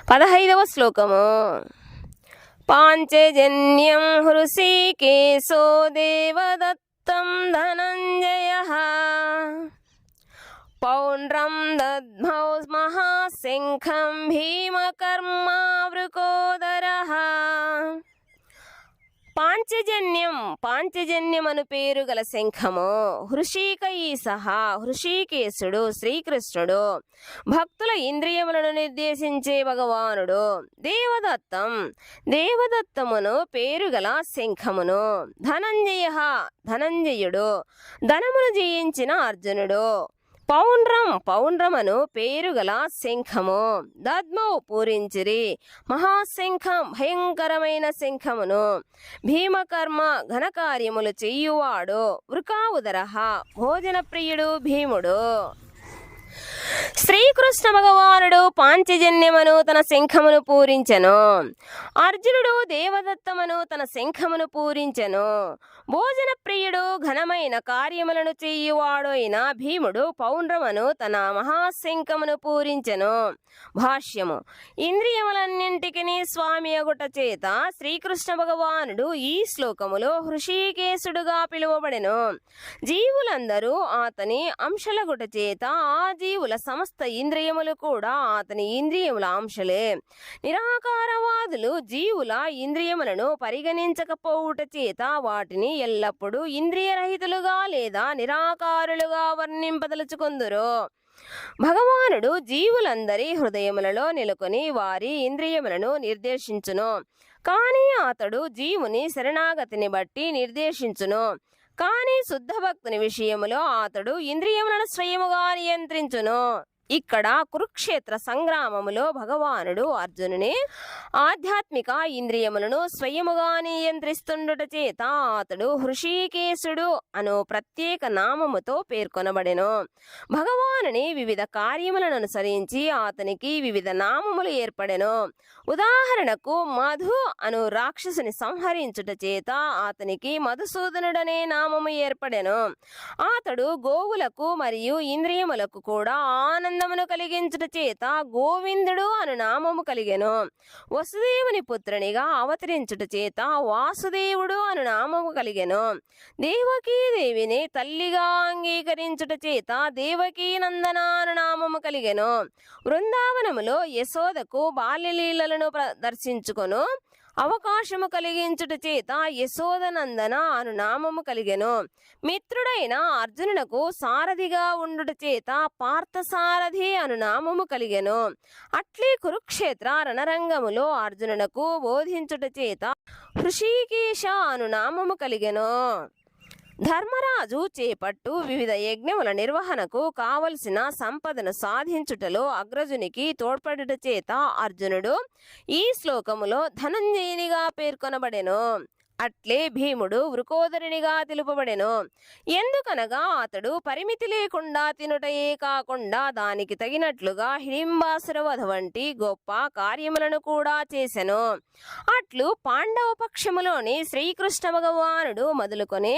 15వ శ్లోకము. పాంచజన్యం హృషీకేశో దేవదత్తం ధనంజయః పౌండ్రం దద్మౌ మహాశంఖం భీమకర్మా వృకోదరః. పాంచజన్యమను పేరు గల శంఖము హృషీకయీసః హృషీకేశుడు శ్రీకృష్ణుడు, భక్తుల ఇంద్రియములను నిర్దేశించే భగవానుడు. దేవదత్తమును పేరుగల శంఖమును ధనంజయుడు ధనమును జయించిన అర్జునుడు. పౌండ్రమను పేరుగల శంఖము దద్మౌ పూరించిరి మహాశంఖం భయంకరమైన శంఖమును. భీమకర్మ ఘనకార్యములు చెయ్యువాడు. వృకావుదరః భోజన ప్రియుడు భీముడు. శ్రీకృష్ణ భగవానుడు పాంచజన్యమను తన శంఖమును పూరించెను. అర్జునుడు దేవదత్తమను తన శంఖమును పూరించెను. భోజన ప్రియుడు ఘనమైన కార్యములను చెయ్యువాడు అయిన భీముడు పౌండ్రమను తన మహాశంఖమును పూరించెను. భాష్యము. ఇంద్రియములన్నింటికి స్వామి అగుట చేత శ్రీకృష్ణ భగవానుడు ఈ శ్లోకములో హృషీకేశుడుగా పిలువబడెను. జీవులందరూ అతని అంశలగుట చేత ఆ జీవుల సమస్త ఇంద్రియములు కూడా అతని ఇంద్రియముల అంశలే. నిరాకారవాదులు జీవుల ఇంద్రియములను పరిగణించకపోవుట చేత వాటిని ఎల్లప్పుడూ ఇంద్రియరహితులుగా లేదా నిరాకారులుగా వర్ణింపదలుచుకొందురు. భగవానుడు జీవులందరి హృదయములలో నెలకొని వారి ఇంద్రియములను నిర్దేశించును. కానీ అతడు జీవుని శరణాగతిని బట్టి నిర్దేశించును. కానీ శుద్ధ భక్తుని విషయములో అతడు ఇంద్రియములను స్వయముగా నియంత్రించును. ఇక్కడ కురుక్షేత్ర సంగ్రామములో భగవానుడు అర్జునుని ఆధ్యాత్మిక ఇంద్రియములను స్వయముగా నియంత్రిస్తుండుట చేత అతడు హృషీకేశుడు అను ప్రత్యేక నామముతో పేర్కొనబడెను. భగవానుని వివిధ కార్యములను అనుసరించి అతనికి వివిధ నామములు ఏర్పడెను. ఉదాహరణకు మధు అను రాక్షసుని సంహరించుట చేత అతనికి మధుసూదనుడనే నామము ఏర్పడెను. అతడు గోవులకు మరియు ఇంద్రియములకు కూడా ఆనందమును కలిగించుట చేత గోవిందుడు అను నామము కలిగెను. వసుదేవుని పుత్రునిగా అవతరించుట చేత వాసుదేవుడు అను నామము కలిగెను. దేవకీ దేవిని తల్లిగా అంగీకరించుట చేత దేవకీ నందన అను నామము కలిగెను. బృందావనములో యశోదకు బాల్యలీలలను దర్శించుకొను అవకాశము కలిగించుట చేత యశోదనందన అను నామము కలిగెను. మిత్రుడైన అర్జునునకు సారథిగా ఉండుట చేత పార్థసారథి అను నామము కలిగెను. అట్లే కురుక్షేత్ర రణరంగములో అర్జునునకు బోధించుట చేత హృషీకేశ అను నామము కలిగెను. ధర్మరాజు చేపట్టు వివిధ యజ్ఞముల నిర్వహణకు కావలసిన సంపదను సాధించుటలో అగ్రజునికి తోడ్పడుట చేత అర్జునుడు ఈ శ్లోకములో ధనంజయునిగా పేర్కొనబడెను. అట్లే భీముడు వృకోదరునిగా తెలుపబడెను. ఎందుకనగా అతడు పరిమితి లేకుండా తినుటయే కాకుండా దానికి తగినట్లుగా హిడింబాసుర వధ వంటి గొప్ప కార్యములను కూడా చేసెను. అట్లు పాండవ పక్షములోని శ్రీకృష్ణ భగవానుడు మొదలుకొని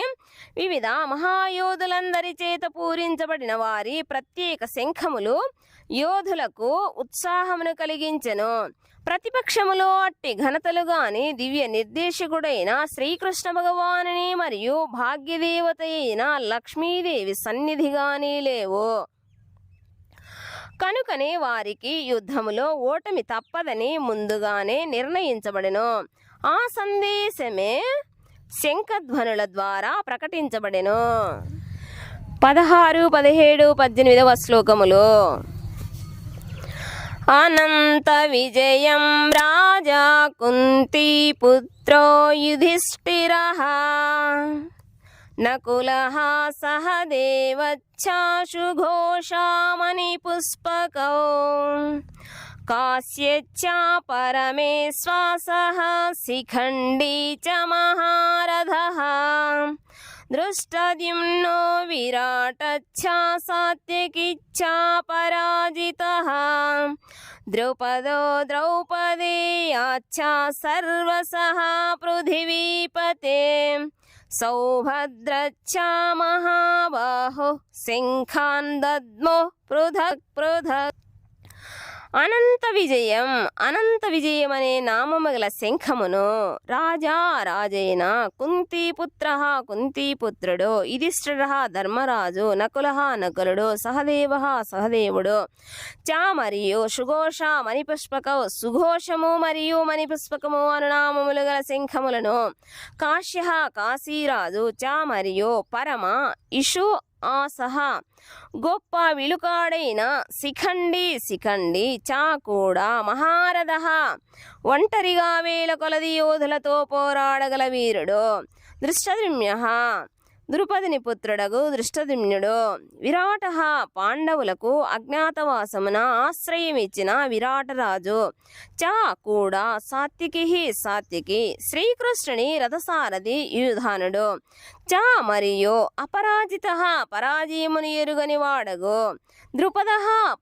వివిధ మహాయోధులందరి చేత పూరించబడిన వారి ప్రత్యేక శంఖములు యోధులకు ఉత్సాహమును కలిగించెను. ప్రతిపక్షములో అట్టి ఘనతలు గాని దివ్య నిర్దేశకుడైన శ్రీకృష్ణ భగవానుని మరియు భాగ్యదేవత అయిన లక్ష్మీదేవి సన్నిధి గాని లేవు. కనుకనే వారికి యుద్ధములో ఓటమి తప్పదని ముందుగానే నిర్ణయించబడెను. ఆ సందేశమే శంఖధ్వనుల ద్వారా ప్రకటించబడెను. 16, 17, 18వ శ్లోకములు. అనంత విజయం రాజా కుంతీ పుత్రో యుధిష్ఠిరః నకులః సహదేవచ్చాశు ఘోషామణి పుష్పకౌ కాశ్యచ్చ పరమేశ్వాసః శిఖండీ చ మహారథః దృష్టద్యుమ్నో విరాటచ్చ సాత్యకిచ్చ పరాజితః ద్రౌపదో ద్రౌపదేయాచ్చ సర్వసః పృథివీపతే సౌభద్రచ్చ మహాబాహు శంఖాన్ దద్మో పృథక్ పృథక్. అనంత విజయం అనంత విజయం అనే నామము గల శంఖమును రాజా రాజైన కుంతీపుత్ర కుంతీపుత్రుడు యుధిష్ఠిర ధర్మరాజు నకుల నకులుడు సహదేవ సహదేవుడు చ మరియు సుఘోష మణిపుష్పక సుఘోషము మరియు మణిపుష్పకము అను నామములు గల శంఖములను కాశ్య కాశీరాజు చ మరియు పరమ ఇషు ఆ సహా గొప్ప విలుకాడైన శిఖండి చా కూడా మహారథ ఒంటరిగా వేల కొలది యోధులతో పోరాడగల వీరుడు దృష్టద్యుమ్న ద్రుపదిని పుత్రుడగు దృష్టద్యుమ్నుడు విరాట పాండవులకు అజ్ఞాతవాసమున ఆశ్రయమిచ్చిన విరాటరాజు చ కూడా సాత్యకి శ్రీకృష్ణుని రథసారథి యుధానుడు చ మరియు అపరాజిత పరాజయముని ఎరుగని వాడగు ద్రుపద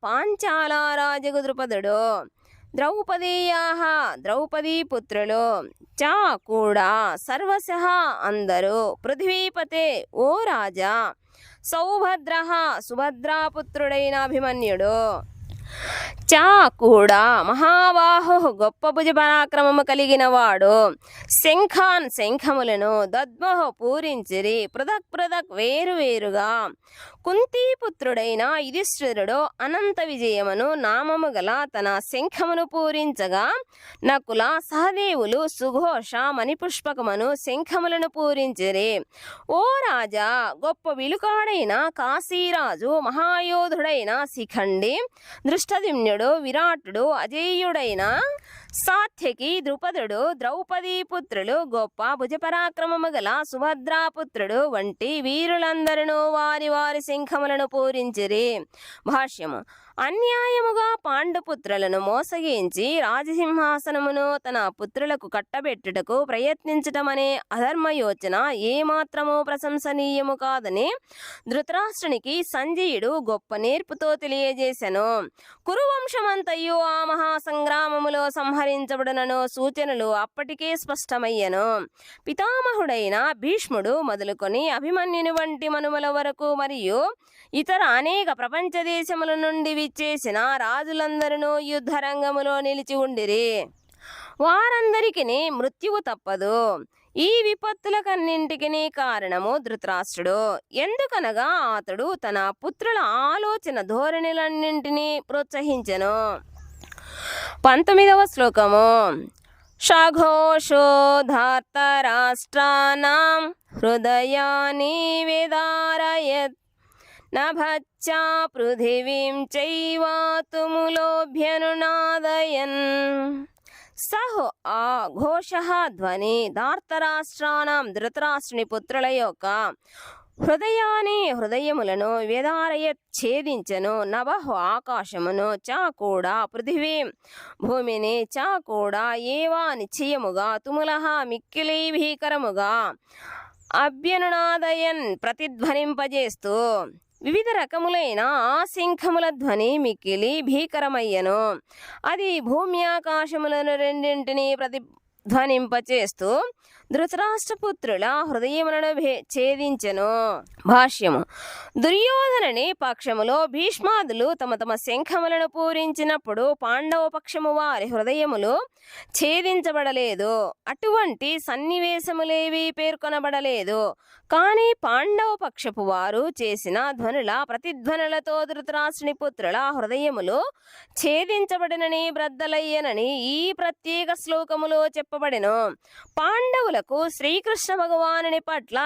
పాంచాల రాజగు ద్రుపదుడు ద్రౌపదీ పుత్రులు చ కూడా సర్వశః అందరూ పృథ్వీపతే ఓ రాజా సౌభద్ర సుభద్రాపుత్రుడైన అభిమన్యుడు చ కూడా మహాబాహు గొప్ప భుజ పరాక్రమము కలిగిన వాడు శంఖములను దద్మహు పూరించిరి పృథక్ వేరువేరుగా కుంతీపుత్రుడైన యుధిష్ఠిరుడు అనంత విజయమును నామము గల తన శంఖమును పూరించగా నకుల సహదేవులు సుఘోష మణిపుష్పకమును శంఖములను పూరించిరి. ఓ రాజా, గొప్ప విలుకాడైన కాశీరాజు మహాయోధుడైన శిఖండి దృష్టద్యుమ్నుడు విరాటుడు అజేయుడైన సాత్యకి ద్రుపదుడు ద్రౌపదీ పుత్రులు గొప్ప భుజపరాక్రమము గల సుభద్రాపుత్రుడు వంటి వీరులందరూ వారి వారి శంఖములను పూరించిరి. భాష్యము: అన్యాయముగా పాండుపుత్రులను మోసగించి రాజసింహాసనమును తన పుత్రులకు కట్టబెట్టుటకు ప్రయత్నించటమనే అధర్మయోచన ఏమాత్రమూ ప్రశంసనీయము కాదని ధృతరాష్ట్రునికి సంజయుడు గొప్ప నేర్పుతో తెలియజేసెను. కురువంశమంతయు ఆ మహాసంగ్రామములో సంహరించబడునను సూచనలు అప్పటికే స్పష్టమయ్యను. పితామహుడైన భీష్ముడు మొదలుకొని అభిమన్యుని వంటి మనుమల వరకు మరియు ఇతర అనేక ప్రపంచ దేశముల నుండి విచ్చేసిన రాజులందరూ యుద్ధరంగములో నిలిచి ఉండిరి. వారందరికీ మృత్యువు తప్పదు. ఈ విపత్తులకన్నింటికి కారణము ధృతరాష్ట్రుడు. ఎందుకనగా అతడు తన పుత్రుల ఆలోచన ధోరణులన్నింటినీ ప్రోత్సహించెను. 19వ శ్లోకము. షఘోషో ధార్తరాష్ట్రాణాం హృదయాని విదారయత్ నభచ్చా పృథివీం చైవ తుములోభ్యనునాదయన్. సహో ఆ ఘోషః ధ్వని ధార్తరాష్ట్రాణం ధృతరాష్ట్రుని పుత్రుల యొక్క హృదయములను వ్యధారయత్ ఛేదించెను. నభః ఆకాశమును, చ కూడా పృథివీం భూమిని, చ కూడా ఏవా నిశ్చయముగా, తుములః మిక్కిలి భీకరముగా, అభ్యనునాదయన్ ప్రతిధ్వనింపజేస్తూ వివిధ రకములైన ఆ శంఖముల ధ్వని మిక్కిలి భీకరమయ్యను. అది భూమి ఆకాశములను రెండింటినీ ప్రతిధ్వనింపచేస్తూ ధృతరాష్ట్రపుత్రుల హృదయములను ఛేదించెను. భాష్యము: దుర్యోధనుని పక్షములో భీష్మాదులు తమ తమ శంఖములను పూరించినప్పుడు పాండవ పక్షము వారి హృదయములు ఛేదించబడలేదు. అటువంటి సన్నివేశములేవి పేర్కొనబడలేదు. కానీ పాండవ పక్షపు వారు చేసిన ధ్వనుల ప్రతిధ్వనులతో ధృతరాష్ట్రుని పుత్రుల హృదయములు ఛేదించబడినని బ్రద్దలయ్యనని ఈ ప్రత్యేక శ్లోకములో చెప్పబడెను. పాండవులకు శ్రీకృష్ణ భగవానుని పట్ల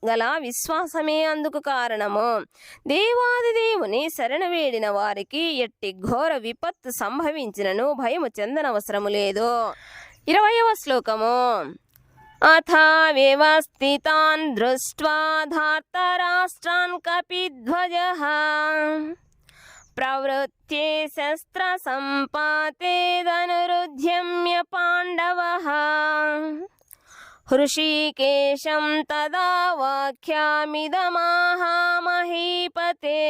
గల విశ్వాసమే అందుకు కారణము. దేవాదిదేవుని శరణ వేడిన వారికి ఎట్టి ఘోర విపత్తు సంభవించినను భయము చెందనవసరము లేదు. 20వ శ్లోకము. అథ వ్యవస్థితాన్ దృష్ట్వా ధార్తరాష్ట్రాన్ కపిధ్వజః ప్రవృత్తే శస్త్ర సంపాతే ధనురుద్యమ్య పాండవః హృషీకేశం తదా వాక్యామిదమాహ మహీపతే.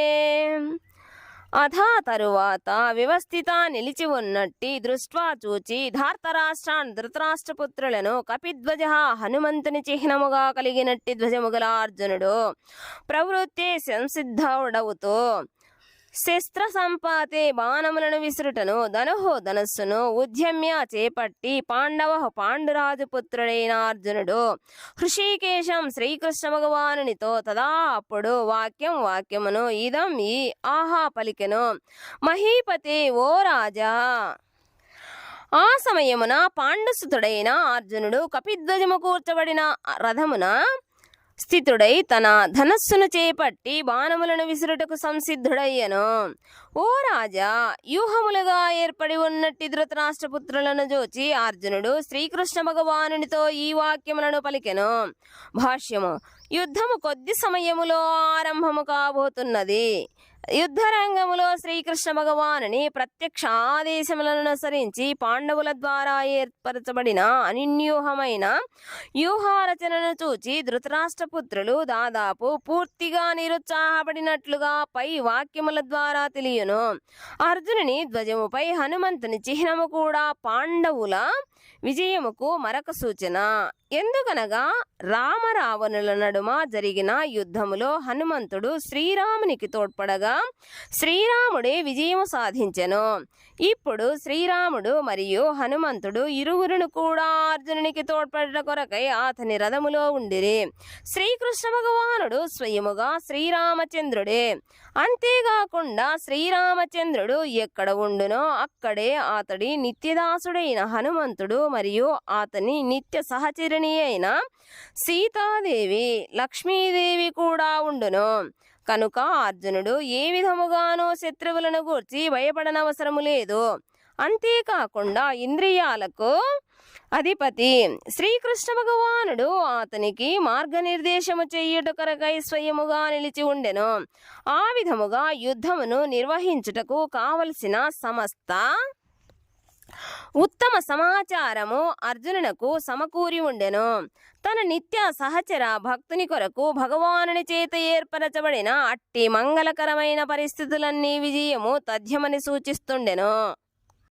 అథా తరువాత వ్యవస్థిత నిలిచి ఉన్నట్టి దృష్ట్వా చూచి ధార్తరాష్ట్రాన్ ధృతరాష్ట్రపుత్రులను కపిధ్వజ హనుమంతుని చిహ్నముగా కలిగినట్టి ధ్వజముగల అర్జునుడు ప్రవృత్తి సంసిద్ధుడవుతూ శస్త్ర సంపాతే బాణములను విసురుటను ధనుస్సును ఉద్యమ్య చేపట్టి పాండురాజు పుత్రుడైన అర్జునుడు హృషికేశం శ్రీకృష్ణ భగవానునితో తదా అప్పుడు వాక్యమును ఇదం ఈ ఆహా పలికెను. మహీపతే ఓ రాజా, ఆ సమయమున పాండుసుతుడైన అర్జునుడు కపిధ్వజము కూర్చబడిన రథమున స్థితుడై తన ధనస్సును చేపట్టి బాణములను విసురుటకు సంసిద్ధుడయ్యను. ఓ రాజా, వ్యూహములుగా ఏర్పడి ఉన్నట్టి ధృతరాష్ట్రపుత్రులను జోచి అర్జునుడు శ్రీకృష్ణ భగవానునితో ఈ వాక్యములను పలికెను. భాష్యము: యుద్ధము కొద్ది సమయములో ఆరంభము కాబోతున్నది. యుద్ధరంగములో శ్రీకృష్ణ భగవానుని ప్రత్యక్ష ఆదేశములను అనుసరించి పాండవుల ద్వారా ఏర్పరచబడిన అనిన్యూహమైన వ్యూహారచనను చూచి ధృతరాష్ట్రపుత్రులు దాదాపు పూర్తిగా నిరుత్సాహపడినట్లుగా పై వాక్యముల ద్వారా తెలియను. అర్జునుని ధ్వజముపై హనుమంతుని చిహ్నము కూడా పాండవుల విజయముకు మరొక సూచన. ఎందుకనగా రామరావణుల నడుమ జరిగిన యుద్ధములో హనుమంతుడు శ్రీరామునికి తోడ్పడగా శ్రీరాముడే విజయము సాధించెను. ఇప్పుడు శ్రీరాముడు మరియు హనుమంతుడు ఇరువురును కూడా అర్జునునికి తోడ్పడట కొరకై అతని రథములో ఉండిరి. శ్రీకృష్ణ భగవానుడు స్వయముగా శ్రీరామచంద్రుడే. అంతేకాకుండా శ్రీరామచంద్రుడు ఎక్కడ ఉండునో అక్కడే అతడి నిత్యదాసుడైన హనుమంతుడు మరియు అతని నిత్య సహచరిణి అయిన సీతాదేవి లక్ష్మీదేవి కూడా ఉండును. కనుక అర్జునుడు ఏ విధముగానూ శత్రువులను గూర్చి భయపడనవసరము లేదు. అంతేకాకుండా ఇంద్రియాలకు అధిపతి శ్రీకృష్ణ భగవానుడు అతనికి మార్గనిర్దేశము చెయ్యుట కొరకై స్వయముగా నిలిచి ఉండెను. ఆ విధముగా యుద్ధమును నిర్వహించుటకు కావలసిన సమస్త ఉత్తమ సమాచారము అర్జునునకు సమకూరి ఉండెను. తన నిత్య సహచర భక్తుని కొరకు భగవానుని చేత ఏర్పరచబడిన అట్టి మంగళకరమైన పరిస్థితులన్నీ విజయము తథ్యమని సూచిస్తుండెను.